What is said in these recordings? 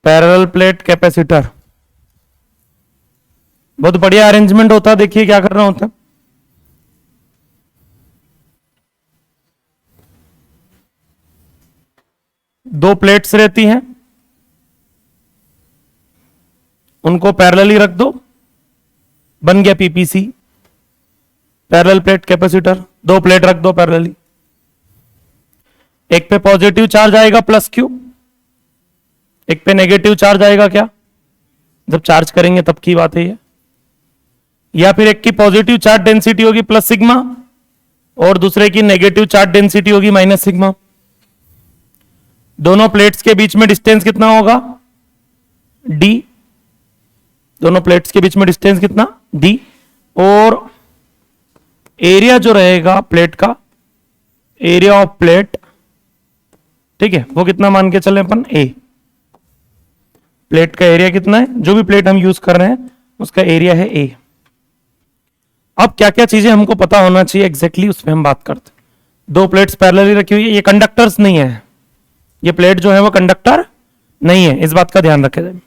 Parallel plate capacitor, बहुत बढ़िया arrangement होता है। देखिए क्या करना होता है, दो प्लेट्स रहती हैं, उनको पैरेलली रख दो, बन गया पीपीसी, पैरेलल प्लेट कैपेसिटर। दो प्लेट रख दो पैरेलली, एक पे पॉजिटिव चार्ज आएगा प्लस क्यू, एक पे नेगेटिव चार्ज आएगा क्या, जब चार्ज करेंगे तब की बात है ये। या फिर एक की पॉजिटिव चार्ज डेंसिटी होगी प्लस सिग्मा और दूसरे की नेगेटिव चार्ज डेंसिटी होगी माइनस सिग्मा। दोनों प्लेट्स के बीच में डिस्टेंस कितना होगा, डी। दोनों प्लेट्स के बीच में डिस्टेंस कितना, डी। और एरिया जो रहेगा प्लेट का, एरिया ऑफ प्लेट, ठीक है, वो कितना मान के चले अपन, ए। प्लेट का एरिया कितना है, जो भी प्लेट हम यूज कर रहे हैं उसका एरिया है ए। अब क्या क्या चीजें हमको पता होना चाहिए एग्जैक्टली उसमें हम बात करते हैं। दो प्लेट्स पैरेलली रखी हुई है, ये कंडक्टर्स नहीं है, ये प्लेट जो है वो कंडक्टर नहीं है, इस बात का ध्यान रखें।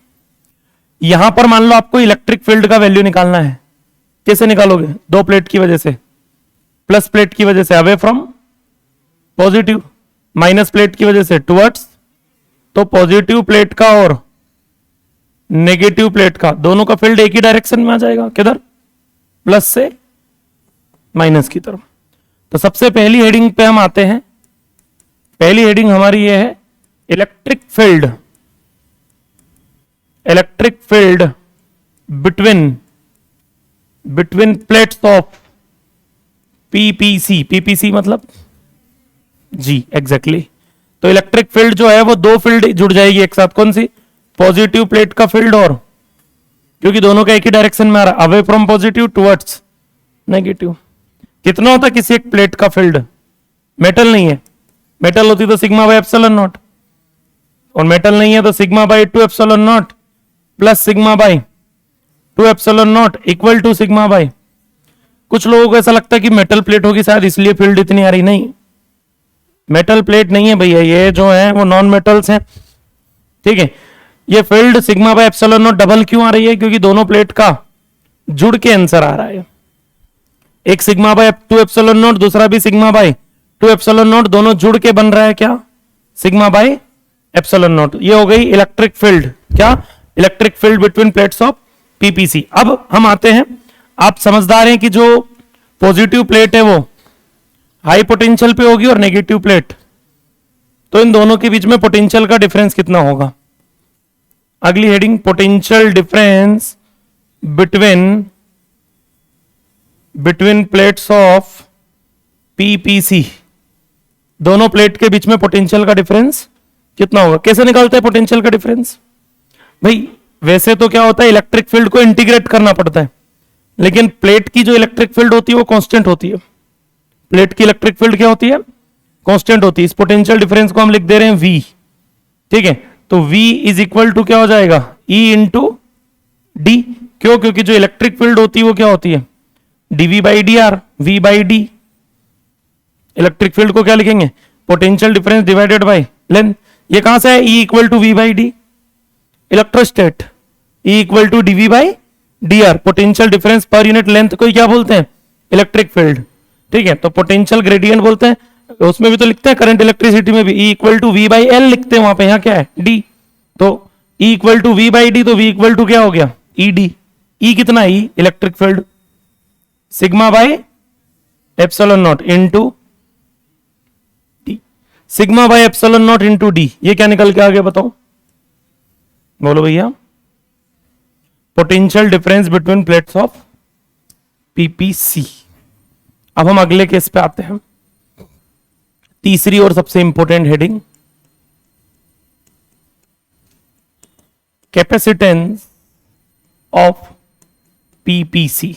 यहां पर मान लो आपको इलेक्ट्रिक फील्ड का वैल्यू निकालना है, कैसे निकालोगे, दो प्लेट की वजह से, प्लस प्लेट की वजह से away from positive, minus plate की वजह से टुवर्ड्स। तो पॉजिटिव प्लेट का और नेगेटिव प्लेट का दोनों का फील्ड एक ही डायरेक्शन में आ जाएगा, किधर, प्लस से माइनस की तरफ। तो सबसे पहली हेडिंग पे हम आते हैं, पहली हेडिंग हमारी ये है electric field, electric field between plates of PPC. PPC मतलब जी, एग्जैक्टली। तो इलेक्ट्रिक फील्ड जो है वो दो फील्ड जुड़ जाएगी एक साथ, कौन सी, पॉजिटिव प्लेट का फील्ड और, क्योंकि दोनों का एक ही डायरेक्शन में आ रहा है, away from positive towards negative. कितना होता है किसी एक प्लेट का फील्ड, मेटल नहीं है, मेटल होती तो सिग्मा बाय एप्सिलॉन नॉट, और मेटल नहीं है तो sigma by 2 epsilon naught plus sigma by 2 epsilon naught equal to sigma by. कुछ लोगों को ऐसा लगता है कि मेटल प्लेट होगी शायद इसलिए फील्ड इतनी आ रही, नहीं, मेटल प्लेट नहीं है भैया, ये जो है वो नॉन मेटल्स हैं, ठीक है। ये field sigma by epsilon not double क्यों आ रही है, क्योंकि दोनों प्लेट का जुड़ के आंसर आ रहा है, एक सिग्मा बाय 2 एप्सिलॉन नॉट, दूसरा भी सिग्मा बाय 2 एप्सिलॉन नॉट, दोनों जुड़ के बन रहा है क्या, सिग्मा बाय एप्सिलॉन नॉट। ये हो गई इलेक्ट्रिक फील्ड, क्या, electric field between plates of PPC. अब हम आते हैं, आप समझदार हैं कि जो पॉजिटिव प्लेट है वो हाई पोटेंशियल पे होगी और नेगेटिव प्लेट, तो इन दोनों के बीच में पोटेंशियल का डिफरेंस कितना होगा। अगली heading, potential difference between plates of PPC. दोनों प्लेट के बीच में पोटेंशियल का डिफरेंस कितना होगा। कैसे निकालते हैं पोटेंशियल का डिफरेंस भाई, वैसे तो क्या होता है इलेक्ट्रिक फील्ड को इंटीग्रेट करना पड़ता है, लेकिन प्लेट की जो इलेक्ट्रिक फील्ड होती है वो कांस्टेंट होती है। प्लेट की इलेक्ट्रिक फील्ड क्या होती है, कांस्टेंट होती है। इस पोटेंशियल डिफरेंस को हम लिख दे रहे हैं V, ठीक है। तो V इज इक्वल टू क्या हो जाएगा, E इंटू डी। क्यों, क्योंकि जो इलेक्ट्रिक फील्ड होती है वो क्या होती है, dV by D R, V by D. Electric field को क्या लिखेंगे, potential difference divided by length. ये कहां से है, E equal to V by D. Electrostat, E equal to dV by D R. Potential difference पर यूनिट लेंथ को क्या बोलते हैं, इलेक्ट्रिक फील्ड, ठीक है। तो पोटेंशियल ग्रेडियंट बोलते हैं, उसमें भी तो लिखते हैं करंट इलेक्ट्रिसिटी में भी E equal to V by L लिखते हैं वहां पे, यहाँ क्या है D। तो E equal to V by D, तो V इक्वल टू क्या हो गया, ई डी। E कितना, E electric field sigma by epsilon naught into D, sigma by epsilon naught into D. ये क्या निकल के आ गया बताओ, बोलो भैया, potential difference between plates of PPC. अब हम अगले केस पे आते हैं, तीसरी और सबसे important heading, capacitance of PPC.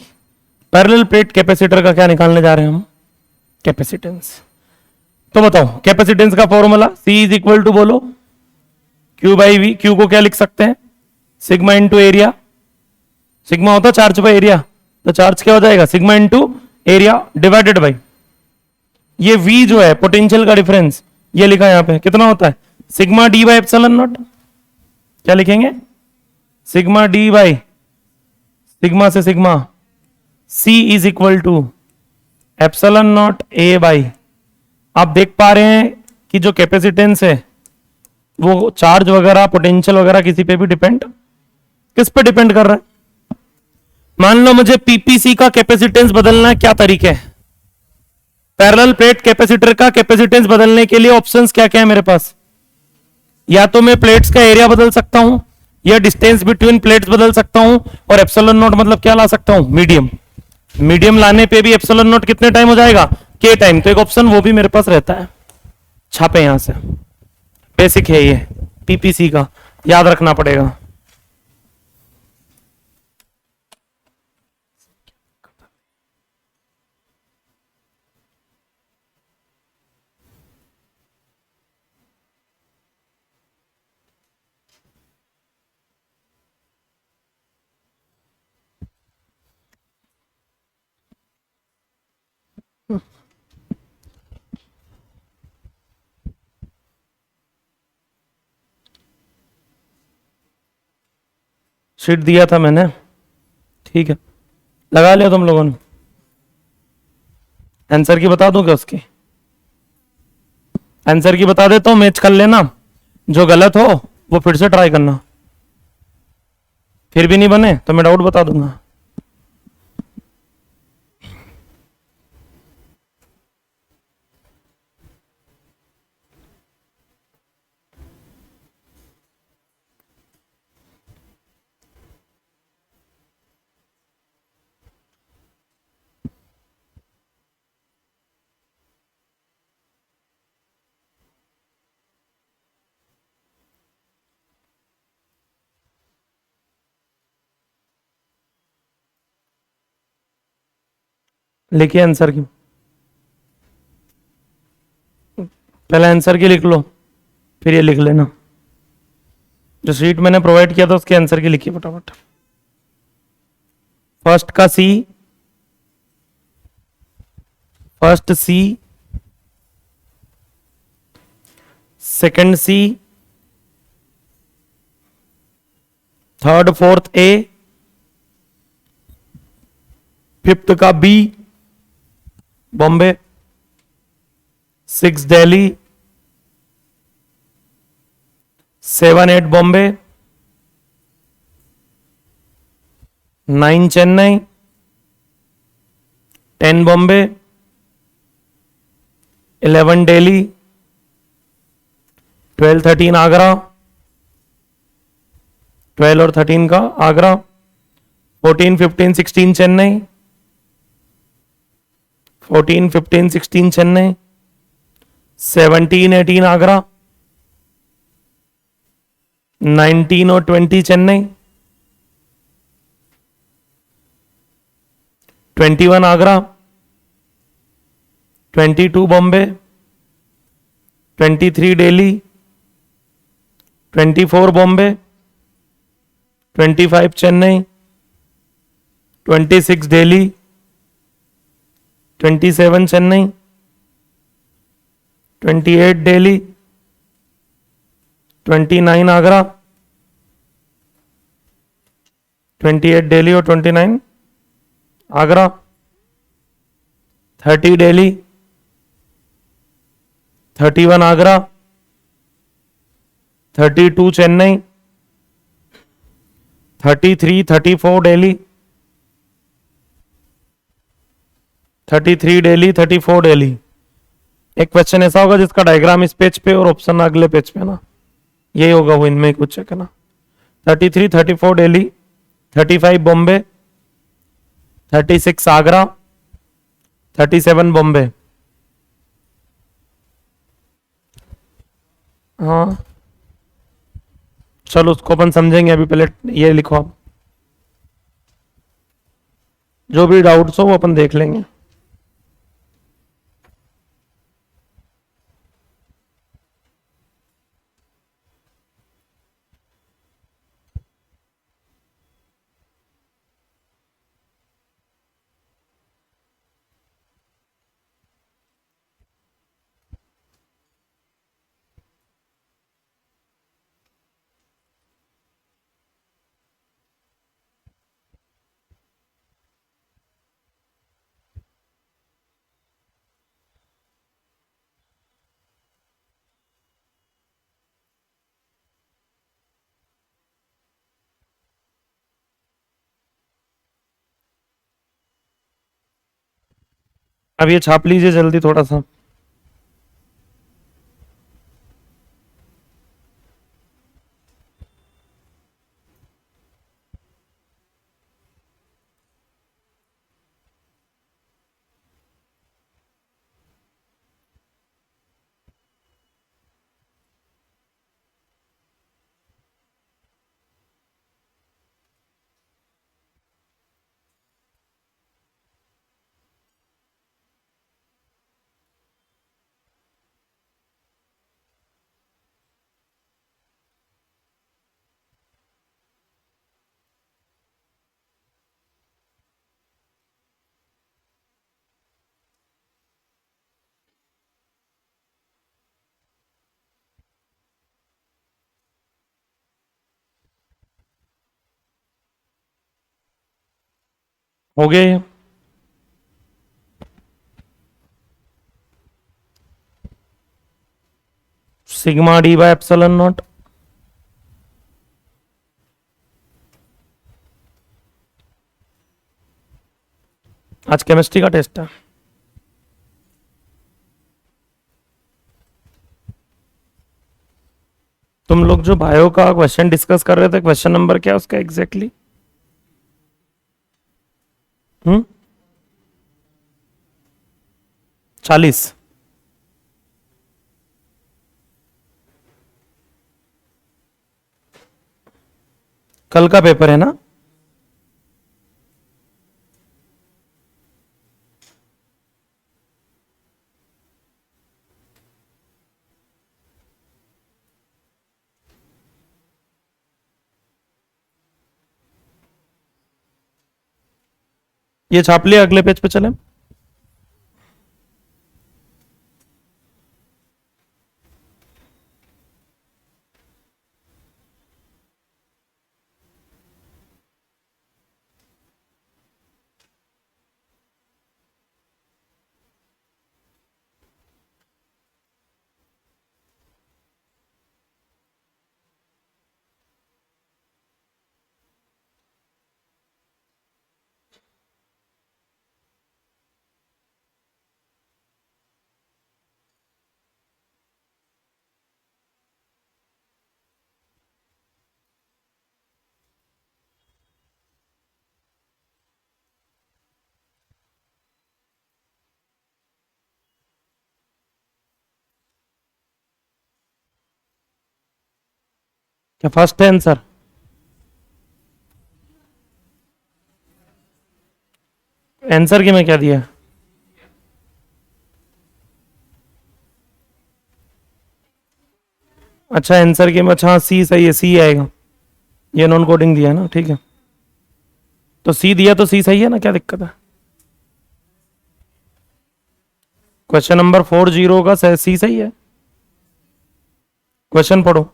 Parallel plate capacitor का क्या निकालने जा रहे हैं हम, कैपेसिटेंस। तो बताओ कैपेसिटेंस का formula, C is equal to बोलो Q बाई V। Q को क्या लिख सकते हैं, सिग्मा इंटू एरिया। सिग्मा होता है चार्ज बाय एरिया, तो चार्ज क्या हो जाएगा, sigma into area divided by ये V जो है पोटेंशियल का डिफरेंस, ये लिखा यहां पे कितना होता है, sigma D by epsilon naught. क्या लिखेंगे? सिग्मा डी बाई सिग्मा से sigma C is equal to epsilon naught A by, आप देख पा रहे हैं कि जो कैपेसिटेंस है वो चार्ज वगैरह पोटेंशियल वगैरह किसी पे भी डिपेंड, किस पे डिपेंड कर रहा है? मान लो मुझे पीपीसी का कैपेसिटेंस बदलना है, क्या तरीके हैं? पैरेलल प्लेट कैपेसिटर का कैपेसिटेंस बदलने के लिए ऑप्शंस क्या क्या है मेरे पास? या तो मैं प्लेट्स का एरिया बदल सकता हूं, या डिस्टेंस बिटवीन प्लेट्स बदल सकता हूं, और एप्सिलॉन नॉट मतलब क्या ला सकता हूं? मीडियम। मीडियम लाने पे भी एप्सिलॉन नॉट कितने टाइम हो जाएगा? के टाइम। तो एक ऑप्शन वो भी मेरे पास रहता है, छापे यहां से। बेसिक है ये पीपीसी का, याद रखना पड़ेगा। शीट दिया था मैंने, ठीक है, लगा लिया तुम लोगों ने? आंसर की बता दूं क्या उसकी? आंसर की बता देता हूं, मैच कर लेना, जो गलत हो वो फिर से ट्राई करना, फिर भी नहीं बने तो मैं डाउट बता दूंगा। लिखिए आंसर की, पहले आंसर की लिख लो, फिर ये लिख लेना। जो शीट मैंने प्रोवाइड किया था उसके आंसर की लिखिए फटाफट। फर्स्ट का सी, फर्स्ट सी, सेकंड सी, थर्ड फोर्थ ए, फिफ्थ का बी बॉम्बे, सिक्स दिल्ली, 7 8 बॉम्बे, 9 चेन्नई, 10 बॉम्बे, 11 दिल्ली, 12 13 आगरा, 12 और 13 का आगरा, 14 15 16 चेन्नई, 14 15 16 चेन्नई, 17 18 आगरा, 19 और 20 चेन्नई, 21 आगरा, 22 बॉम्बे, 23 दिल्ली, 24 बॉम्बे, 25 चेन्नई, 26 दिल्ली, 27 चेन्नई, 28 दिल्ली, 29 आगरा, 28 दिल्ली और 29 आगरा, 30 दिल्ली, 31 आगरा, 32 चेन्नई, 33 34 दिल्ली, 33 दिल्ली, 34 दिल्ली। एक क्वेश्चन ऐसा होगा जिसका डायग्राम इस पेज पे और ऑप्शन अगले पेज पे ना, यही होगा वो, इनमें कुछ है ना। 33 34 दिल्ली, 35 बॉम्बे, 36 आगरा, 37 बॉम्बे। हाँ चलो उसको अपन समझेंगे, अभी पहले ये लिखो आप, जो भी डाउट्स हो वो अपन देख लेंगे। अब ये छाप लीजिए जल्दी थोड़ा सा। हो गया ये? Sigma D bye epsilon not. आज केमिस्ट्री का टेस्ट है। तुम लोग जो बायो का क्वेश्चन डिस्कस कर रहे थे, क्वेश्चन नंबर क्या है उसका एग्जैक्टली? हम्म 40। कल का पेपर है ना? ये छाप लिया, अगले पेज पे चले। क्या फर्स्ट है आंसर? आंसर की में क्या दिया? अच्छा आंसर की में, अच्छा सी सही है, सी आएगा। ये नॉन कोडिंग दिया है ना, ठीक है। तो सी दिया तो सी सही है ना, क्या दिक्कत है? क्वेश्चन नंबर 40 का सी सही है। क्वेश्चन पढ़ो।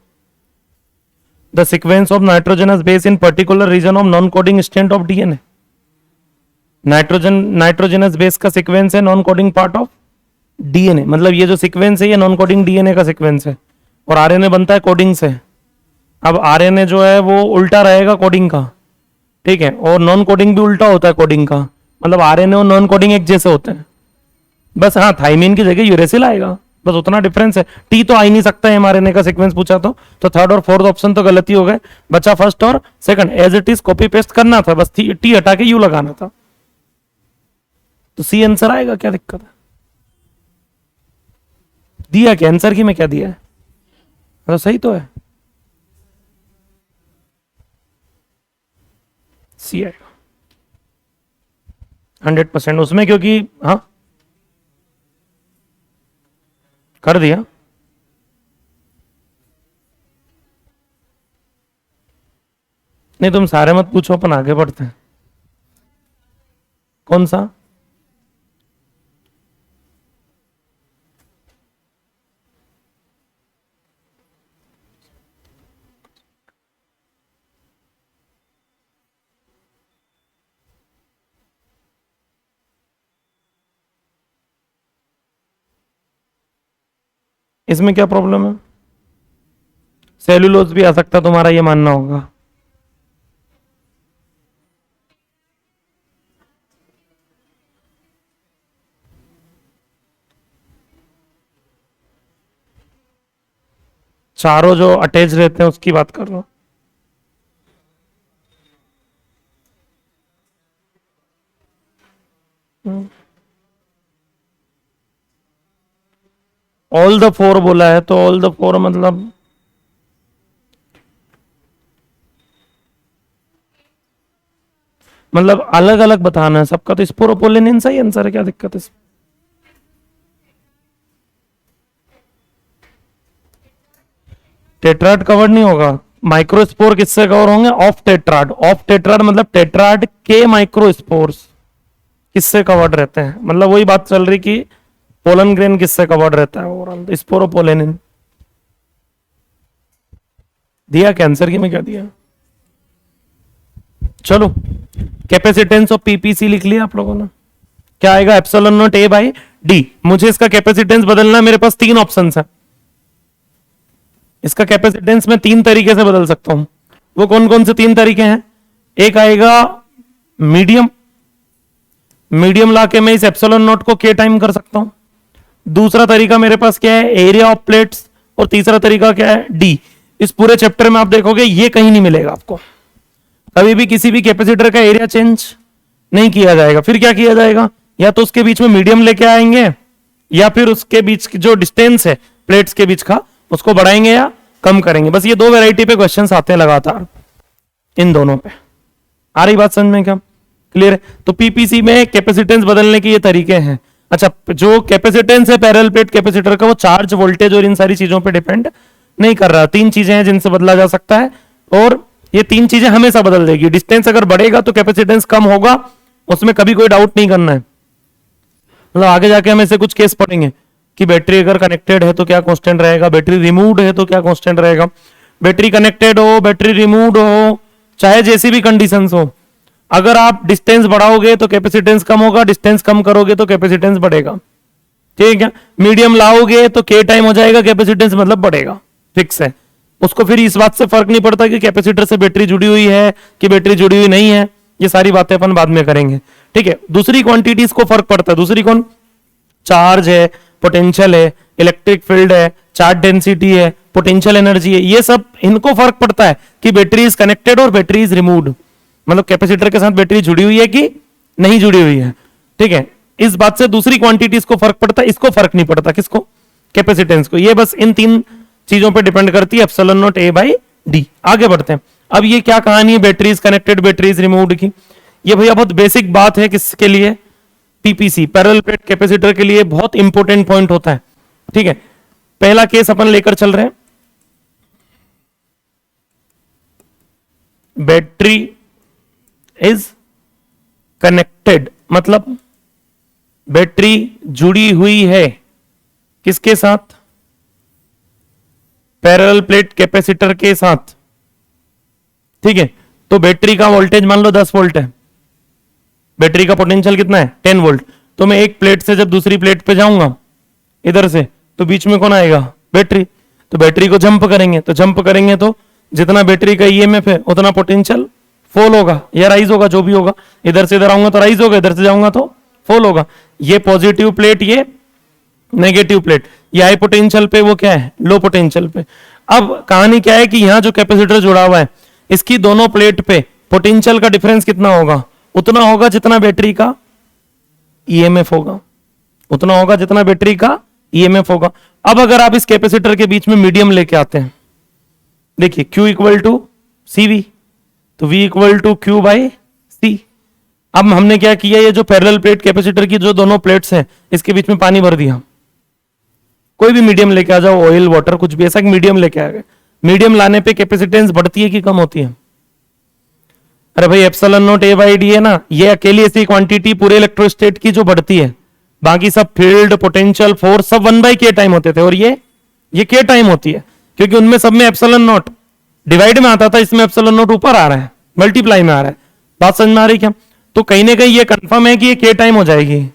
The sequence of nitrogenous base in particular region of non coding state of DNA. Nitrogenous base का सीक्वेंस है non coding part of DNA, मतलब ये जो सीक्वेंस है ये नॉन कोडिंग डीएनए का सीक्वेंस है, और आरएनए बनता है कोडिंग से। अब आरएनए जो है वो उल्टा रहेगा कोडिंग का, ठीक है, और नॉन कोडिंग भी उल्टा होता है कोडिंग का, मतलब आरएनए और नॉन कोडिंग एक जैसे होते हैं। बस हाँ, थाइमिन की जगह यूरेसिल आएगा, बस उतना डिफरेंस है। टी तो आ ही नहीं सकता है एमआरएनए का सीक्वेंस पूछा तो थर्ड और फोर्थ ऑप्शन तो गलती हो गए, बचा फर्स्ट और second. As it is copy paste करना था, बस टी हटा के यू लगाना था, तो सी आंसर आएगा, क्या दिक्कत है? दिया क्या आंसर की में, क्या दिया है? तो सही तो है, सी आएगा 100% उसमें, क्योंकि हाँ कर दिया। नहीं तुम सारे मत पूछो, अपन आगे बढ़ते हैं। कौन सा? इसमें क्या प्रॉब्लम है? सेल्यूलोज भी आ सकता, तुम्हारा ये मानना होगा। चारों जो अटैच रहते हैं उसकी बात कर रहा हूं। ऑल द फोर बोला है तो ऑल द फोर मतलब अलग अलग बताना है सबका, तो स्पोरोपोलिनिन सही आंसर है, क्या दिक्कत है? टेट्राड कवर नहीं होगा। माइक्रोस्पोर किससे कवर होंगे? Of tetrad. ऑफ टेट्राड मतलब टेट्राड के माइक्रोस्पोर्स किससे कवर्ड रहते हैं, मतलब वही बात चल रही कि पोलन ग्रेन किससे कवर्ड रहता है ओवरऑल, स्पोरोपोलेनिन। दिया कैंसर की में क्या दिया? चलो कैपेसिटेंस ऑफ पीपीसी लिख लिया आप लोगों ने। क्या आएगा? Epsilon naught A by D. मुझे इसका कैपेसिटेंस बदलना, मेरे पास तीन ऑप्शंस है। इसका कैपेसिटेंस मैं तीन तरीके से बदल सकता हूं। वो कौन कौन से तीन तरीके हैं? एक आएगा मीडियम, मीडियम लाके मैं इस एप्सिलॉन नॉट को के टाइम कर सकता हूं। दूसरा तरीका मेरे पास क्या है? Area of plates. और तीसरा तरीका क्या है? डी। इस पूरे चैप्टर में आप देखोगे ये कहीं नहीं मिलेगा आपको, कभी भी किसी भी कैपेसिटर का एरिया चेंज नहीं किया जाएगा। फिर क्या किया जाएगा? या तो उसके बीच में मीडियम लेके आएंगे, या फिर उसके बीच की जो डिस्टेंस है प्लेट्स के बीच का उसको बढ़ाएंगे या कम करेंगे। बस ये दो वैरायटी पे क्वेश्चंस आते हैं लगातार, इन दोनों पे। आ रही बात समझ में? क्या क्लियर है? तो पीपीसी में कैपेसिटेंस बदलने के ये तरीके हैं। अच्छा, जो कैपेसिटेंस है पैरेलल प्लेट कैपेसिटर का, वो चार्ज, वोल्टेज और इन सारी चीजों पे डिपेंड नहीं कर रहा। तीन चीजें हैं जिनसे बदला जा सकता है, और ये तीन चीजें हमेशा बदल देगी। डिस्टेंस अगर बढ़ेगा तो कैपेसिटेंस कम होगा, उसमें कभी कोई डाउट नहीं करना है। मतलब आगे जाके हम ऐसे कुछ केस पढ़ेंगे कि बैटरी अगर कनेक्टेड है तो क्या कांस्टेंट रहेगा, बैटरी रिमूव्ड है तो क्या कांस्टेंट रहेगा। बैटरी कनेक्टेड हो, बैटरी रिमूव्ड हो, चाहे जैसी भी कंडीशंस हो, अगर आप डिस्टेंस बढ़ाओगे तो कैपेसिटेंस कम होगा, डिस्टेंस कम करोगे तो कैपेसिटेंस बढ़ेगा। ठीक है? मीडियम लाओगे तो के टाइम हो जाएगा, कैपेसिटेंस मतलब बढ़ेगा, फिक्स है। उसको फिर इस बात से फर्क नहीं पड़ता कि कैपेसिटर से बैटरी जुड़ी हुई है कि बैटरी जुड़ी हुई नहीं है, ये सारी बातें अपन बाद में करेंगे। ठीक है? दूसरी क्वांटिटीज को फर्क पड़ता है। दूसरी कौन? चार्ज है, पोटेंशियल है, इलेक्ट्रिक फील्ड है, चार्ज डेंसिटी है, पोटेंशियल एनर्जी है, ये सब इनको फर्क पड़ता है कि बैटरी इज कनेक्टेड और बैटरी इज रिमूव्ड, मतलब कैपेसिटर के साथ बैटरी जुड़ी हुई है कि नहीं जुड़ी हुई है। ठीक है? इस बात से दूसरी क्वांटिटीज को फर्क पड़ता है, इसको फर्क नहीं पड़ता। किसको? कैपेसिटेंस को। ये बस इन तीन चीजों पे डिपेंड करती है, epsilon naught A by D. आगे बढ़ते हैं। अब ये क्या कहानी है बैटरीज कनेक्टेड बैटरीज रिमूव्ड की? ये भैया बहुत बेसिक बात है। किसके लिए? पीपीसी, पैरेलल प्लेट कैपेसिटर के लिए बहुत इंपॉर्टेंट पॉइंट होता है। ठीक है? पहला केस अपन लेकर चल रहे हैं, बैटरी इज कनेक्टेड, मतलब बैटरी जुड़ी हुई है किसके साथ? पैरेलल प्लेट कैपेसिटर के साथ। ठीक है? तो बैटरी का वोल्टेज मान लो 10 वोल्ट है, बैटरी का पोटेंशियल कितना है? 10 वोल्ट। तो मैं एक प्लेट से जब दूसरी प्लेट पे जाऊंगा इधर से, तो बीच में कौन आएगा? बैटरी। तो बैटरी को जंप करेंगे, तो जंप करेंगे तो जितना बैटरी का ईएमएफ है उतना पोटेंशियल फॉल होगा या राइज होगा, जो भी होगा। इधर से इधर आऊंगा तो राइज होगा, इधर से जाऊंगा तो फॉल होगा। ये पॉजिटिव प्लेट, ये नेगेटिव प्लेट, ये हाई पोटेंशियल पे, वो क्या है? लो पोटेंशियल पे। अब कहानी क्या है कि यहां जो कैपेसिटर जुड़ा हुआ है, इसकी दोनों प्लेट पे पोटेंशियल का डिफरेंस कितना होगा? उतना होगा जितना बैटरी का ईएमएफ होगा, उतना होगा जितना बैटरी का ईएमएफ होगा। अब अगर आप इस कैपेसिटर के बीच में मीडियम लेके आते हैं, देखिए Q इक्वल टू CV, तो V equal to Q by C। अब हमने क्या किया, ये जो पैरेलल प्लेट कैपेसिटर की जो दोनों प्लेट्स हैं इसके बीच में पानी भर दिया। कोई भी मीडियम लेके आ जाओ, ऑयल, वाटर, कुछ भी ऐसा मीडियम लेके आ गए। मीडियम लाने पे कैपेसिटेंस बढ़ती है कि कम होती है? अरे भाई epsilon naught A by D है ना, ये अकेली ऐसी क्वांटिटी पूरे इलेक्ट्रोस्टेट की जो बढ़ती है, बाकी सब फील्ड, पोटेंशियल, फोर्स सब 1 बाई के टाइम होते थे, और ये के टाइम होती है, क्योंकि उनमें सब में एप्सिलॉन नॉट डिवाइड में आता था, इसमें एप्सिलॉन नॉट ऊपर आ रहा है, मल्टीप्लाई में आ रहा है। बात समझ में आ रही क्या? तो कहीं ना कहीं ये कंफर्म है कि ये के टाइम हो जाएगी।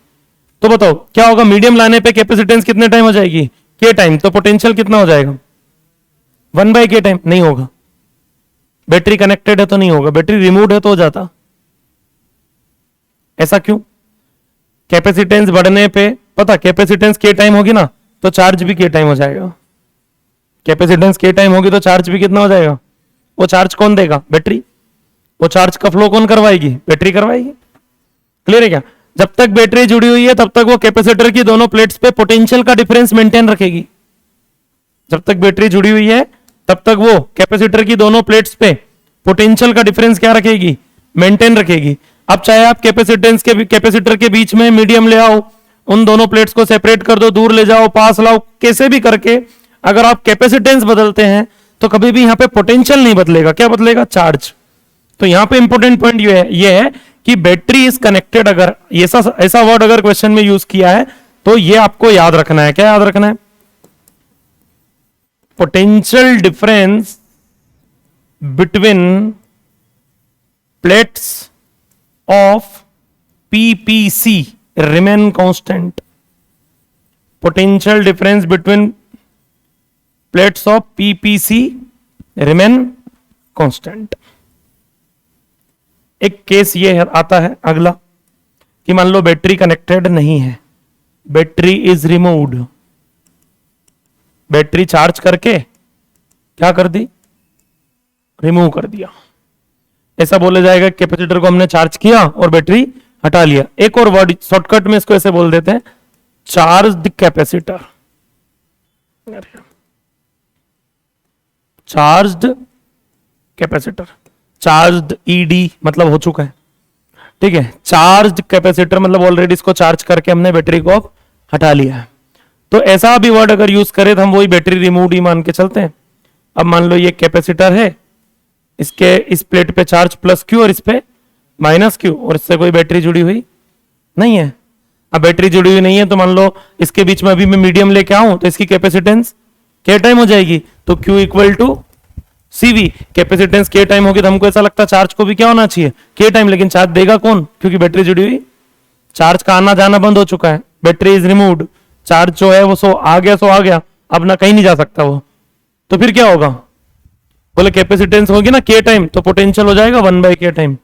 तो बताओ क्या होगा? मीडियम लाने पे कैपेसिटेंस कितने टाइम हो जाएगी? के टाइम। तो पोटेंशियल कितना हो जाएगा? 1 बाई के टाइम। नहीं होगा। बैटरी कनेक्टेड है तो नहीं होगा, बैटरी रिमूव्ड है तो हो जाता। ऐसा क्यों? कैपेसिटेंस बढ़ने पे, पता कैपेसिटेंस के टाइम होगी ना, तो चार्ज भी के टाइम हो जाएगा। कैपेसिटेंस के टाइम होगी तो चार्ज भी कितना हो जाएगा? वो चार्ज कौन देगा? बैटरी। वो चार्ज का फ्लो कौन करवाएगी? बैटरी करवाएगी। क्लियर है क्या? जब तक बैटरी जुड़ी हुई है तब तक वो कैपेसिटर की दोनों प्लेट्स पे पोटेंशियल का डिफरेंस मेंटेन रखेगी। जब तक बैटरी जुड़ी हुई है तब तक वो कैपेसिटर की दोनों प्लेट्स पे पोटेंशियल का डिफरेंस क्या रखेगी? मेंटेन रखेगी। अब चाहे आप कैपेसिटर के बीच में मीडियम ले आओ, उन दोनों प्लेट्स को सेपरेट कर दो, दूर ले जाओ, पास लाओ, कैसे भी करके अगर आप कैपेसिटेंस बदलते हैं तो कभी भी यहां पे पोटेंशियल नहीं बदलेगा। क्या बदलेगा? चार्ज। तो यहां पे इंपॉर्टेंट पॉइंट ये है कि बैटरी इज कनेक्टेड। अगर ऐसा ऐसा वर्ड अगर क्वेश्चन में यूज किया है तो ये आपको याद रखना है। क्या याद रखना है? Potential difference between plates of PPC remain constant. Potential difference between plates of PPC remain constant. एक केस ये आता है अगला कि मान लो बैटरी कनेक्टेड नहीं है, battery is removed. Battery charge करके क्या कर दी? रिमूव कर दिया। ऐसा बोला जाएगा कैपेसिटर को हमने चार्ज किया और बैटरी हटा लिया। एक और वर्ड शॉर्टकट में इसको ऐसे बोल देते हैं, charged capacitor. Charged capacitor, charged ED मतलब हो चुका है। ठीक है, चार्ज्ड कैपेसिटर मतलब ऑलरेडी इसको चार्ज करके हमने बैटरी को अब हटा लिया है। तो ऐसा भी वर्ड अगर यूज करें तो हम वही बैटरी रिमूव्ड ही मान के चलते हैं। अब मान लो ये कैपेसिटर है, इसके इस प्लेट पे चार्ज प्लस क्यू और इस पे माइनस क्यू, और इससे कोई बैटरी जुड़ी हुई नहीं है। अब बैटरी जुड़ी हुई नहीं है तो मान लो इसके बीच में अभी मैं मीडियम लेके आऊं तो इसकी कैपेसिटेंस के टाइम हो जाएगी, तो Q equal to CV। Capacitance के टाइम होगी तो हमको ऐसा लगता है चार्ज को भी क्या होना चाहिए? के टाइम। लेकिन चार्ज देगा कौन? क्योंकि बैटरी जुड़ी हुई, चार्ज का आना जाना बंद हो चुका है, बैटरी इज रिमूव्ड। चार्ज जो है वो सो आ गया, अब ना कहीं नहीं जा सकता वो। तो फिर क्या होगा? बोले कैपेसिटेंस होगी ना के टाइम, तो पोटेंशियल हो जाएगा 1/k टाइम,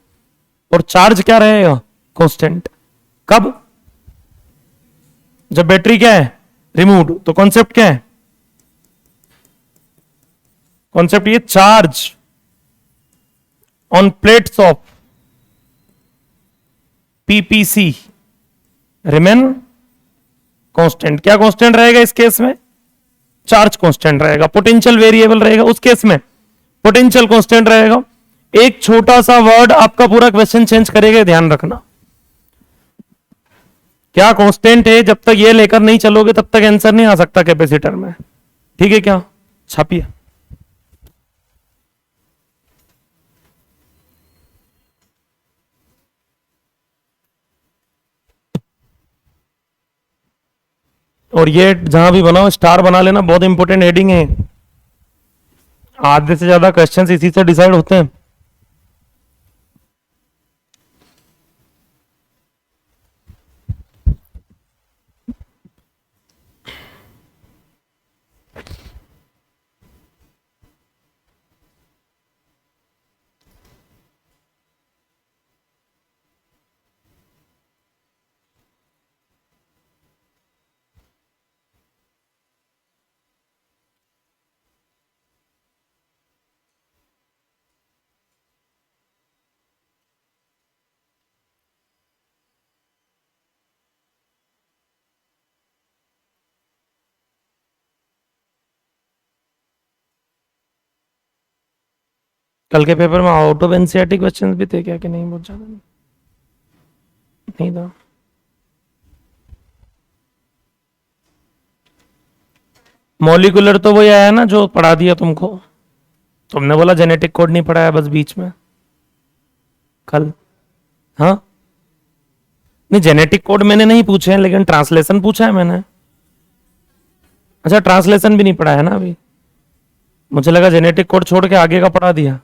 और चार्ज क्या रहेगा? कांस्टेंट। कब? जब बैटरी क्या है? रिमूव्ड। तो कॉन्सेप्ट क्या है? कॉन्सेप्ट ये, charge on plates of PPC remain constant. क्या कांस्टेंट रहेगा इस केस में? चार्ज कांस्टेंट रहेगा। पोटेंशियल वेरिएबल रहेगा उस केस में, पोटेंशियल कांस्टेंट रहेगा। एक छोटा सा वर्ड आपका पूरा क्वेश्चन चेंज करेगा, ध्यान रखना। क्या कांस्टेंट है, जब तक ये लेकर नहीं चलोगे तब तक आंसर नहीं आ सकता कैपेसिटर में। ठीक है क्या? छापिए। और ये जहां भी बनाओ स्टार बना लेना, बहुत इंपॉर्टेंट हेडिंग है। आधे से ज्यादा क्वेश्चंस इसी से डिसाइड होते हैं। कल के पेपर में आउट ऑफ एनसीईआरटी क्वेश्चंस भी थे क्या कि नहीं? बहुत ज्यादा नहीं था। मॉलिक्यूलर तो वही आया ना जो पढ़ा दिया तुमको। तुमने बोला जेनेटिक कोड नहीं पढ़ाया बस बीच में कल। हाँ, नहीं जेनेटिक कोड मैंने नहीं पूछे हैं, लेकिन ट्रांसलेशन पूछा है मैंने। अच्छा, ट्रांसलेशन भी नहीं पढ़ा है ना अभी? मुझे लगा जेनेटिक कोड छोड़ के आगे का पढ़ा दिया।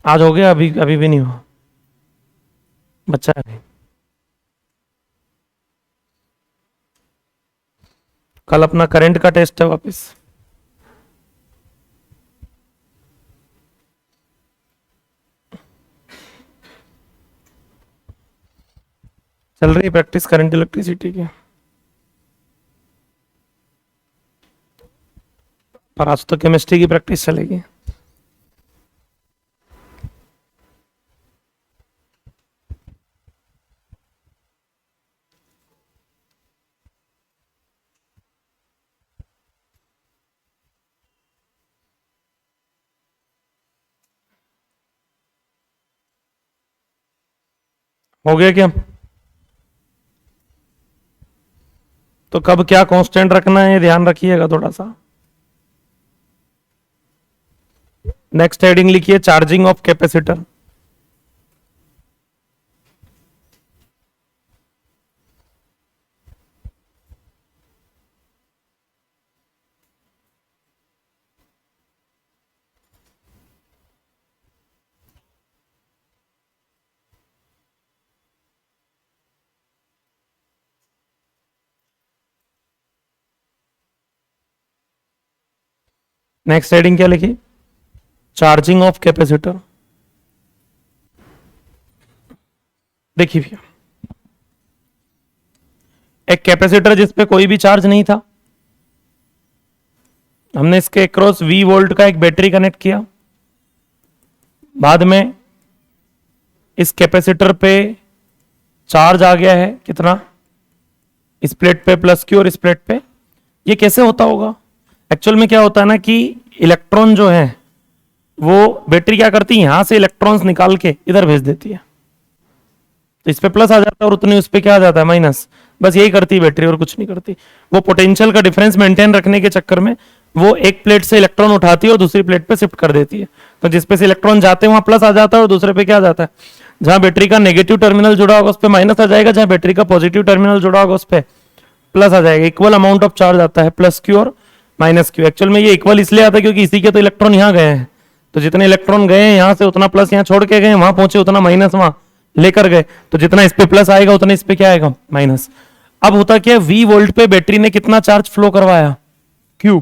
आज हो गया? अभी अभी भी नहीं हुआ? बच्चा है अभी। कल अपना करंट का टेस्ट है वापस। चल रही प्रैक्टिस करंट इलेक्ट्रिसिटी की, पर आज तो केमिस्ट्री की प्रैक्टिस चलेगी। हो गया क्या? तो कब क्या कांस्टेंट रखना है, ध्यान रखिएगा थोड़ा सा। नेक्स्ट हेडिंग लिखिए charging of capacitor. Next heading क्या लिखी? Charging of capacitor. देखिए भैया, एक कैपेसिटर जिसपे कोई भी चार्ज नहीं था, हमने इसके अक्रॉस V वोल्ट का एक बैटरी कनेक्ट किया। बाद में इस कैपेसिटर पे चार्ज आ गया है कितना, इस प्लेट पे प्लस क्यू और इस प्लेट पे। ये कैसे होता होगा? एक्चुअल में क्या होता है ना कि इलेक्ट्रॉन जो है वो बैटरी क्या करती है, यहां से इलेक्ट्रॉन्स निकाल के इधर भेज देती है, तो इस पे प्लस आ जाता है और उतने उस पे क्या आ जाता है, माइनस। बस यही करती है बैटरी और कुछ नहीं करती। वो पोटेंशियल का डिफरेंस मेंटेन रखने के चक्कर में वो एक प्लेट से इलेक्ट्रॉन उठाती है और दूसरी प्लेट पे शिफ्ट कर देती है। तो जिसपे से इलेक्ट्रॉन जाते हैं वहां प्लस आ जाता है और दूसरे पे क्या आ जाता है, जहां बैटरी का नेगेटिव टर्मिनल जुड़ा होगा उस पर माइनस आ जाएगा, जहां बैटरी का पॉजिटिव टर्मिनल जुड़ा होगा उस पर प्लस आ जाएगा। इक्वल अमाउंट ऑफ चार्ज आता है, प्लस क्यू और माइनस क्यू। एक्चुअल में ये इक्वल इसलिए आता है क्योंकि इसी के तो इलेक्ट्रॉन यहाँ गए हैं, तो जितने इलेक्ट्रॉन गए हैं यहाँ से उतना प्लस यहाँ छोड़ के गए, वहां पहुंचे उतना माइनस वहां लेकर गए, तो जितना इस पे प्लस आएगा उतना इस पे क्या आएगा, माइनस। अब होता क्या, V वोल्ट पे बैटरी ने कितना चार्ज फ्लो करवाया, Q।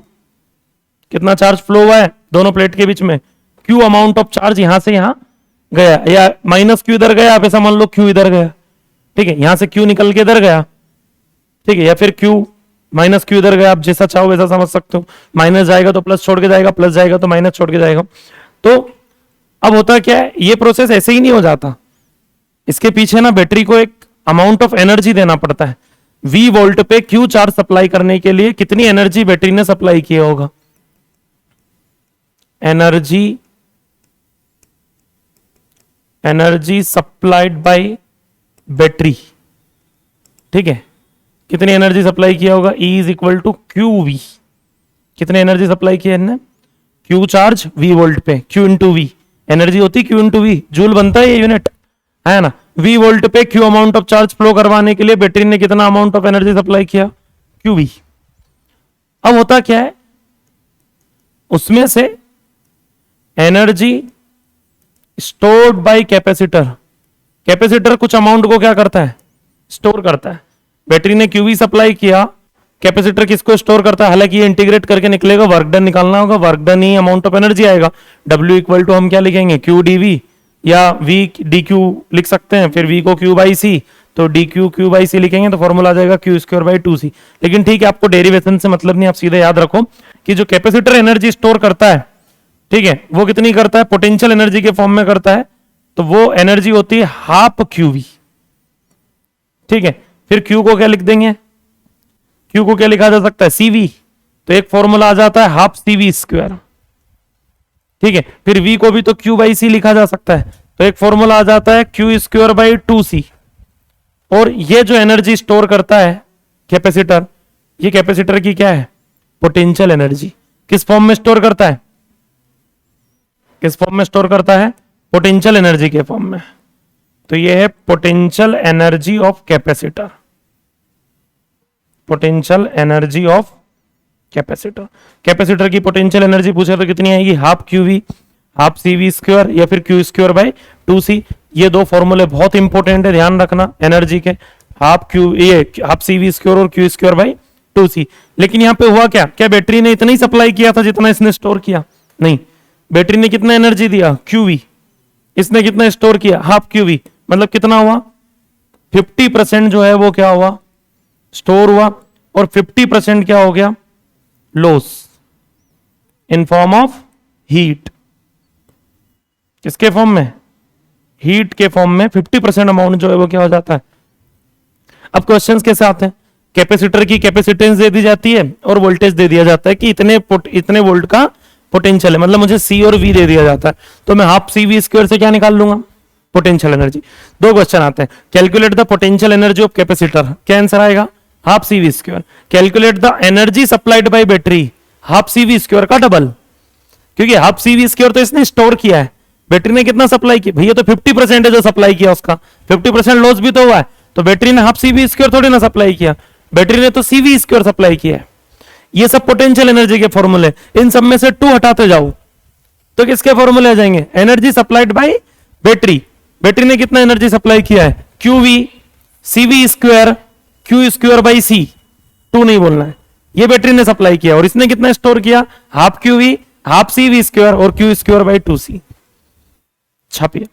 कितना चार्ज फ्लो हुआ है दोनों प्लेट के बीच में, Q अमाउंट ऑफ चार्ज यहां से यहां गया, या माइनस क्यू इधर गया, आप ऐसा मान लो Q इधर गया, ठीक है, यहां से Q निकल के इधर गया, ठीक है, या फिर Q माइनस क्यू इधर गया, आप जैसा चाहो वैसा समझ सकते हो। माइनस जाएगा तो प्लस छोड़ के जाएगा, प्लस जाएगा तो माइनस छोड़ के जाएगा। तो अब होता क्या है, ये प्रोसेस ऐसे ही नहीं हो जाता, इसके पीछे ना बैटरी को एक अमाउंट ऑफ एनर्जी देना पड़ता है। V वोल्ट पे Q चार्ज सप्लाई करने के लिए कितनी एनर्जी बैटरी ने सप्लाई किया होगा, एनर्जी सप्लाइड बाय बैटरी, ठीक है, कितनी एनर्जी सप्लाई किया होगा, E is equal to Q V. कितने एनर्जी सप्लाई किया है, Q चार्ज V वोल्ट पे, Q इंटू वी, एनर्जी होती Q इंटू वी, जूल बनता है ये यूनिट, है ना। V वोल्ट पे Q amount of charge flow करवाने के लिए बैटरी ने कितना अमाउंट ऑफ एनर्जी सप्लाई किया, QV। अब होता क्या है, उसमें से energy stored by capacitor, capacitor कुछ अमाउंट को क्या करता है, स्टोर करता है। बैटरी ने QV सप्लाई किया, कैपेसिटर किसको स्टोर करता है, हालांकि ये इंटीग्रेट करके निकलेगा, वर्क डन निकालना होगा, work done he amount of energy आएगा। W इक्वल टू हम क्या लिखेंगे, Q dV, या V dQ लिख सकते हैं, फिर V को Q बाई C, तो dQ Q बाई C लिखेंगे तो फॉर्मूला आ जाएगा Q स्क्वायर बाई 2C। लेकिन ठीक है, आपको डेरिवेशन से मतलब नहीं, आप सीधे याद रखो कि जो कैपेसिटर एनर्जी स्टोर करता है, ठीक है, वो कितनी करता है, पोटेंशियल एनर्जी के फॉर्म में करता है, तो वो एनर्जी होती है हाफ QV, ठीक है। फिर Q को क्या लिख देंगे, Q को क्या लिखा जा सकता है, CV, तो एक फॉर्मूला आ जाता है हाफ CV स्क्वायर, ठीक है। फिर V को भी तो Q बाई C लिखा जा सकता है, तो एक फॉर्मूला आ जाता है Q स्क्वायर बाई 2C। और ये जो एनर्जी स्टोर करता है कैपेसिटर, ये कैपेसिटर की क्या है, पोटेंशियल एनर्जी। किस फॉर्म में स्टोर करता है, किस फॉर्म में स्टोर करता है, पोटेंशियल एनर्जी के फॉर्म में। तो ये है potential energy of capacitor, potential energy of capacitor. Capacitor की पोटेंशियल एनर्जी पूछे तो कितनी आएगी, half QV, half CV square, या फिर Q स्क्वायर बाई 2C। ये दो फॉर्मूले बहुत इंपॉर्टेंट है, ध्यान रखना एनर्जी के, हाफ Q, ये हाफ CV स्क्वायर और Q स्क्वायर बाई 2C। लेकिन यहाँ पे हुआ क्या, क्या बैटरी ने इतना ही सप्लाई किया था जितना इसने स्टोर किया, नहीं, बैटरी ने कितना एनर्जी दिया, QV, इसने कितना स्टोर किया, हाफ QV, मतलब कितना हुआ 50% जो है वो क्या हुआ, स्टोर हुआ, और 50% क्या हो गया, loss in form of heat. किसके फॉर्म में, हीट के फॉर्म में 50% अमाउंट जो है वो क्या हो जाता है। अब क्वेश्चंस कैसे आते हैं, कैपेसिटर की कैपेसिटेंस दे दी जाती है और वोल्टेज दे दिया जाता है कि इतने वोल्ट का पोटेंशियल है, मतलब मुझे सी और वी दे दिया जाता है, तो मैं हाफ सी वी स्क्वायर से क्या निकाल लूंगा, पोटेंशियल एनर्जी। दो क्वेश्चन आते हैं, calculate the potential energy of capacitor, क्या आंसर आएगा, half C V square. Calculate the energy supplied by battery, half C V square का डबल, क्योंकि हाफ सी वी स्क्वायर तो इसने स्टोर किया है, बैटरी ने कितना सप्लाई किया भैया, तो 50% है जो सप्लाई किया उसका, 50% लॉस भी तो हुआ है, तो बैटरी ने हाफ सी वी स्क्वायर थोड़ी ना सप्लाई किया, बैटरी ने तो सी वी स्क्वायर सप्लाई किया है। ये सब पोटेंशियल एनर्जी के फॉर्मूले, इन सब में से 2 हटाते जाओ तो किसके फॉर्मूले आ जाएंगे, energy supplied by battery, battery ने कितना एनर्जी सप्लाई किया है, Q V, C V square, Q square by C, 2 नहीं बोलना है, ये बैटरी ने सप्लाई किया, और इसने कितना स्टोर किया, half Q V, half C V square और क्यू स्क्वायर बाई 2c। छापिए,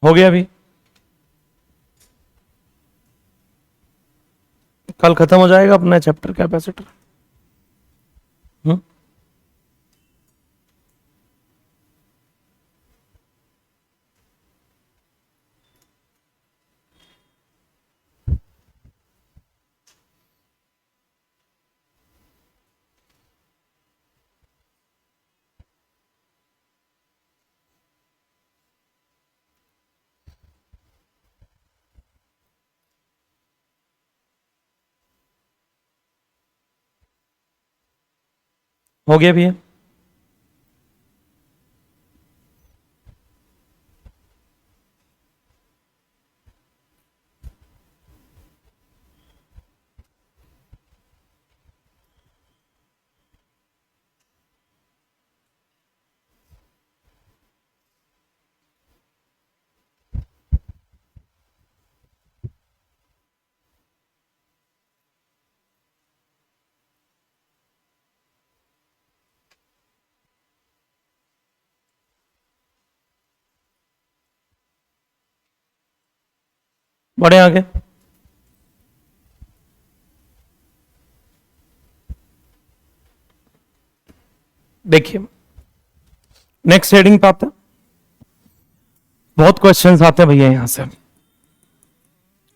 हो गया अभी, कल खत्म हो जाएगा अपना चैप्टर कैपेसिटर। हो गया भैया, बढ़े आगे। देखिए नेक्स्ट हेडिंग पे आते हैं, बहुत क्वेश्चंस आते हैं भैया यहां से,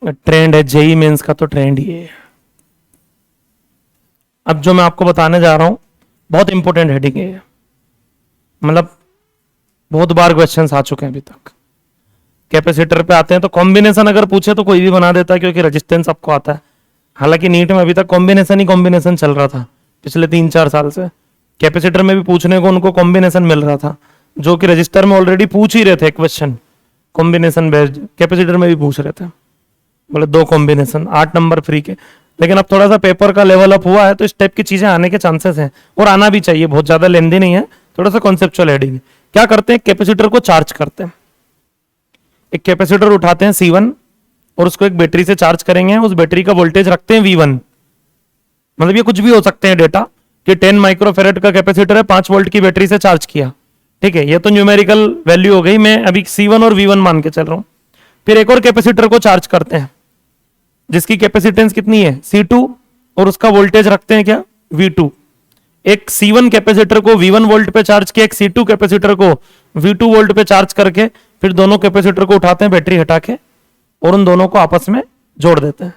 ट्रेंड है जेई मेंस का, तो ट्रेंड ये है। अब जो मैं आपको बताने जा रहा हूं बहुत इंपॉर्टेंट हेडिंग है, मतलब बहुत बार क्वेश्चंस आ चुके हैं अभी तक। कैपेसिटर पे आते हैं तो कॉम्बिनेशन अगर पूछे तो कोई भी बना देता है, क्योंकि रेजिस्टेंस आपको आता है। हालांकि नीट में अभी तक कॉम्बिनेशन ही कॉम्बिनेशन चल रहा था पिछले 3-4 साल से, कैपेसिटर में भी पूछने को उनको कॉम्बिनेशन मिल रहा था, जो कि रजिस्टर में ऑलरेडी पूछ ही रहे थे क्वेश्चन कॉम्बिनेशन बेस्ड, कैपेसिटर में भी पूछ रहे थे, बोले 2 कॉम्बिनेशन 8 नंबर फ्री के। लेकिन अब थोड़ा सा पेपर का लेवल अप हुआ है तो इस टाइप की चीजें आने के चांसेस हैं, और आना भी चाहिए, बहुत ज्यादा लेंदी नहीं है, थोड़ा सा कॉन्सेप्चुअल हेडिंग। क्या करते हैं, कैपेसिटर को चार्ज करते हैं, एक कैपेसिटर उठाते हैं C1, और उसको एक बैटरी से चार्ज करेंगे, उस बैटरी का वोल्टेज रखते हैं V1। मतलब ये कुछ भी हो सकते हैं डेटा कि 10 माइक्रोफेरेड का कैपेसिटर है, 5 वोल्ट की बैटरी से चार्ज किया, ठीक है, ये तो न्यूमेरिकल वैल्यू हो गई, मैं अभी C1 और V1 मान के चल रहा हूं। फिर एक और कैपेसिटर को चार्ज करते हैं जिसकी कैपेसिटेंस कितनी है C2 और उसका वोल्टेज रखते हैं क्या V2। एक C1 कैपेसिटर को V1 वोल्ट पे चार्ज किया, एक C2 कैपेसिटर को V2 वोल्ट पे चार्ज करके फिर दोनों कैपेसिटर को उठाते हैं बैटरी हटा के और उन दोनों को आपस में जोड़ देते हैं,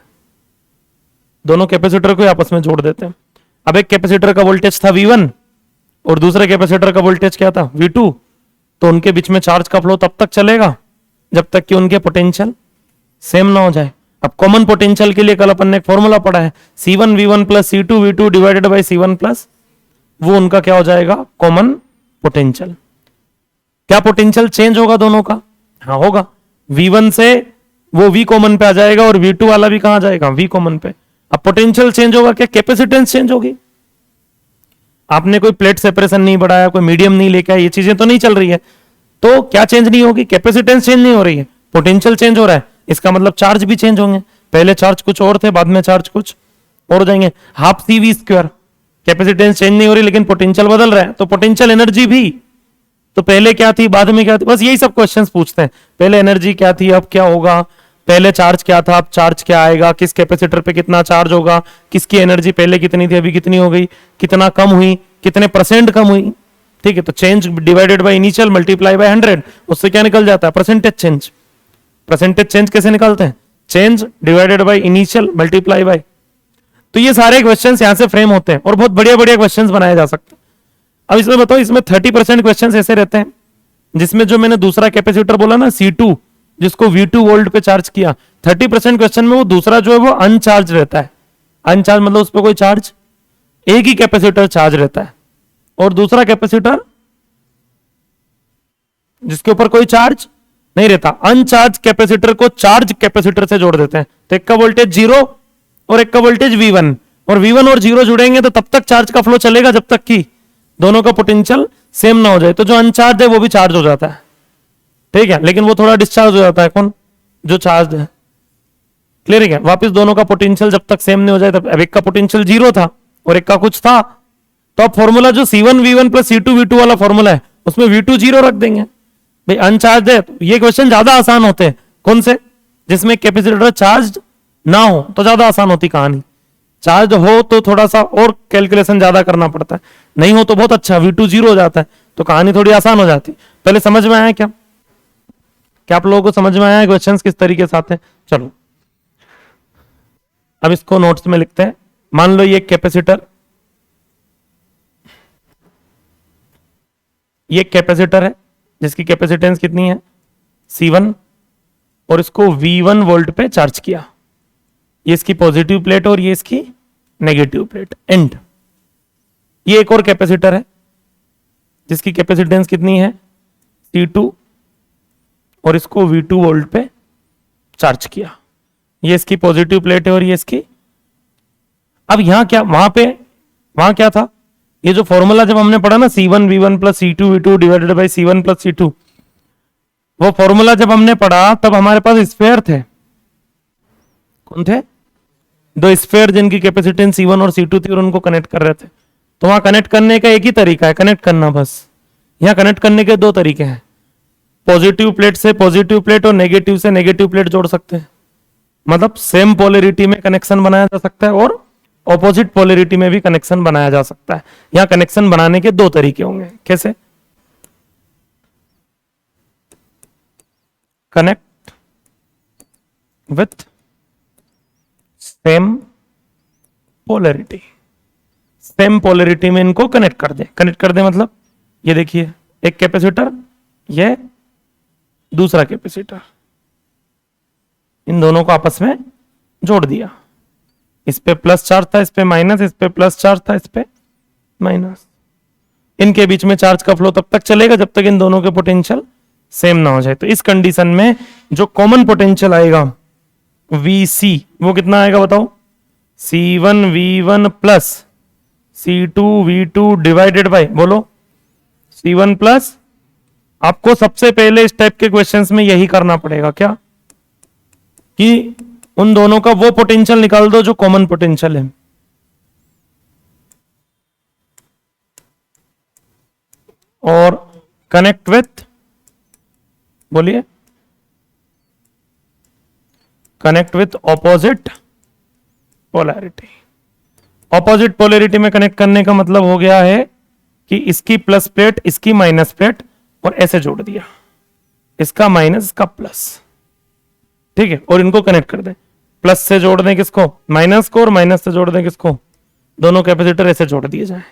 दोनों कैपेसिटर को आपस में जोड़ देते हैं। अब एक कैपेसिटर का वोल्टेज था V1 और दूसरे कैपेसिटर का वोल्टेज क्या था V2, तो उनके बीच में चार्ज का फ्लो तब तक चलेगा जब तक कि उनके पोटेंशियल सेम ना हो जाए। अब कॉमन पोटेंशियल के लिए कल अपन ने एक फॉर्मूला पढ़ा है, C1V1 plus C2V2 divided by C1 plus, वो उनका क्या हो जाएगा कॉमन पोटेंशियल। क्या पोटेंशियल चेंज होगा दोनों का? हाँ होगा, V1 से वो V कॉमन पे आ जाएगा और V2 वाला भी कहां जाएगा V कॉमन पे। अब पोटेंशियल चेंज होगा, क्या कैपेसिटेंस चेंज होगी? आपने कोई प्लेट सेपरेशन नहीं बढ़ाया, कोई मीडियम नहीं लेके आया, ये चीजें तो नहीं चल रही है, तो क्या चेंज नहीं होगी? कैपेसिटेंस चेंज नहीं हो रही है, पोटेंशियल चेंज हो रहा है, इसका मतलब चार्ज भी चेंज होंगे। पहले चार्ज कुछ और थे, बाद में चार्ज कुछ और हो जाएंगे। हाफ CV², कैपेसिटेंस चेंज नहीं हो रही लेकिन पोटेंशियल बदल रहा है, तो पोटेंशियल एनर्जी भी तो पहले क्या थी बाद में क्या थी, बस यही सब क्वेश्चंस पूछते हैं। पहले एनर्जी क्या थी अब क्या होगा, पहले चार्ज क्या था अब चार्ज क्या आएगा, किस कैपेसिटर पे कितना चार्ज होगा, किसकी एनर्जी पहले कितनी थी अभी कितनी हो गई, कितना कम हुई, कितने % कम हुई, ठीक है। तो change divided by initial multiply by 100, उससे क्या निकल जाता है परसेंटेज चेंज। परसेंटेज चेंज कैसे निकालते हैं? Change divided by initial multiply by. तो ये सारे क्वेश्चंस यहां से फ्रेम होते हैं और बहुत बढ़िया बढ़िया क्वेश्चंस बनाए जा सकते हैं। अब इसमें बताओ, इसमें 30% क्वेश्चंस ऐसे रहते हैं जिसमें जो मैंने दूसरा कैपेसिटर बोला ना C2, जिसको V2 वोल्ट पे चार्ज किया, 30% क्वेश्चन में वो दूसरा जो है वो अनचार्ज रहता है। अनचार्ज मतलब उस पर कोई चार्ज, एक ही कैपेसिटर चार्ज रहता है और दूसरा कैपेसिटर जिसके ऊपर कोई चार्ज नहीं रहता। अनचार्ज कैपेसिटर को चार्ज कैपेसिटर से जोड़ देते हैं, तो एक का वोल्टेज 0 और एक का वोल्टेज V1, और V1 और 0 जुड़ेंगे तो तब तक चार्ज का फ्लो चलेगा जब तक कि दोनों का पोटेंशियल सेम ना हो जाए। तो जो अनचार्ज है वो भी चार्ज हो जाता है, ठीक है, लेकिन वो थोड़ा डिस्चार्ज हो जाता है, कौन? जो चार्ज है। क्लियर है क्या? वापस दोनों का पोटेंशियल जब तक सेम नहीं हो जाए तब, अब एक का पोटेंशियल 0 था और एक का कुछ था, तो अब फॉर्मूला जो C1V1 प्लस C2V2 वाला फॉर्मूला है उसमें V2 0 रख देंगे। भाई अनचार्ज है, तो ये क्वेश्चन ज्यादा आसान होते हैं। कौन से? जिसमें कैपेसिटर चार्ज ना हो तो ज्यादा आसान होती कहानी, चार्ज हो तो थोड़ा सा और कैलकुलेशन ज्यादा करना पड़ता है, नहीं हो तो बहुत अच्छा V2 0 हो जाता है, तो कहानी थोड़ी आसान हो जाती। पहले समझ में आया क्या? क्या आप लोगों को समझ में आया क्वेश्चंस किस तरीके से आते हैं? चलो अब इसको नोट्स में लिखते हैं। मान लो ये कैपेसिटर, ये कैपेसिटर है जिसकी कैपेसिटेंस कितनी है C1 और इसको V1 वोल्ट पे चार्ज किया, ये इसकी पॉजिटिव प्लेट और ये इसकी नेगेटिव प्लेट एंड। ये एक और कैपेसिटर है जिसकी कैपेसिटेंस कितनी है C2 और इसको V2 वोल्ट पे चार्ज किया, ये इसकी पॉजिटिव प्लेट है और ये इसकी। अब यहां क्या, वहां क्या था, ये जो फॉर्मूला जब हमने पढ़ा ना C1V1 plus C2V2 divided by C1 plus C2, वो फॉर्मूला जब हमने पढ़ा तब हमारे पास स्फीयर थे। कौन थे? दो स्फीयर जिनकी कैपेसिटेंस C1 और C2 थी और उनको कनेक्ट कर रहे थे। तो वहां कनेक्ट करने का एक ही तरीका है, कनेक्ट करना बस। यहां कनेक्ट करने के दो तरीके हैं, पॉजिटिव प्लेट से पॉजिटिव प्लेट और नेगेटिव से नेगेटिव प्लेट जोड़ सकते हैं, मतलब सेम पोलैरिटी में कनेक्शन बनाया जा सकता है और ऑपोजिट पोलैरिटी में भी कनेक्शन बनाया जा सकता है। यहां कनेक्शन बनाने के दो तरीके होंगे। कैसे? Connect with same polarity, same polarity में इनको कनेक्ट कर दे। कनेक्ट कर दे मतलब ये देखिए, एक कैपेसिटर, ये दूसरा कैपेसिटर, इन दोनों को आपस में जोड़ दिया। इस पे प्लस चार्ज था, इस पे माइनस, इस पे प्लस चार्ज था, इस पे माइनस। इनके बीच में चार्ज का फ्लो तब तक चलेगा जब तक इन दोनों के पोटेंशियल सेम ना हो जाए। तो इस कंडीशन में जो कॉमन पोटेंशियल आएगा VC, वो कितना आएगा बताओ? C1V1 plus C2V2 divided by, बोलो C1 प्लस, आपको सबसे पहले इस टाइप के क्वेश्चंस में यही करना पड़ेगा। क्या? कि उन दोनों का वो पोटेंशियल निकाल दो जो कॉमन पोटेंशियल है। और कनेक्ट विथ, बोलिए, connect with opposite polarity. Opposite polarity में कनेक्ट करने का मतलब हो गया है कि इसकी प्लस प्लेट इसकी माइनस प्लेट और ऐसे जोड़ दिया, इसका माइनस इसका प्लस, ठीक है, और इनको कनेक्ट कर दें। प्लस से जोड़ दें किसको, माइनस को, और माइनस से जोड़ दें किसको, दोनों कैपेसिटर ऐसे जोड़ दिए जाए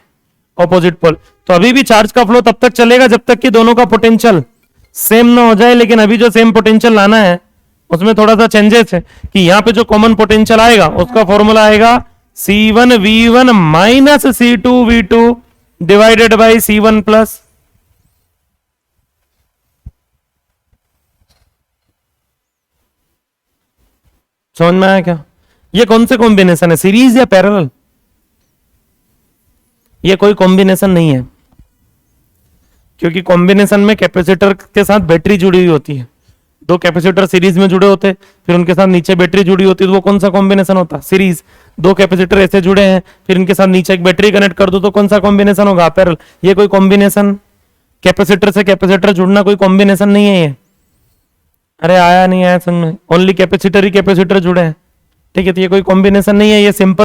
ऑपोजिट पोल। तो अभी भी चार्ज का फ्लो तब तक चलेगा जब तक कि दोनों का पोटेंशियल सेम ना हो जाए। लेकिन अभी जो सेम पोटेंशियल लाना है उसमें थोड़ा सा चेंजेस है कि यहां पे जो कॉमन पोटेंशियल आएगा उसका फॉर्मूला आएगा C1V1 minus C2V2 divided by C1 plus. समझ में आया क्या? ये कौन से कॉम्बिनेशन है, सीरीज या पैरेलल? ये कोई कॉम्बिनेशन नहीं है, क्योंकि कॉम्बिनेशन में कैपेसिटर के साथ बैटरी जुड़ी हुई होती है। दो कैपेसिटर सीरीज में जुड़े होते, फिर उनके साथ नीचे बैटरी जुड़ी होती है, तो वो कौन सा कॉम्बिनेशन होता? सीरीज। दो कैपेसिटर ऐसे जुड़े हैं, फिर इनके साथ नीचे एक बैटरी कनेक्ट कर दो, तो कौन सा कॉम्बिनेशन होगा? पैरेलल। ये कोई कॉम्बिनेशन, कैपेसिटर से कैपेसिटर जुड़ना कोई कॉम्बिनेशन नहीं है ये। अरे आया नहीं आया समझ में? ओनली कैपेसिटर ही कैपेसिटर जुड़े हैं, ठीक है, तो ये कोई कॉम्बिनेशन नहीं है, ये सिंपल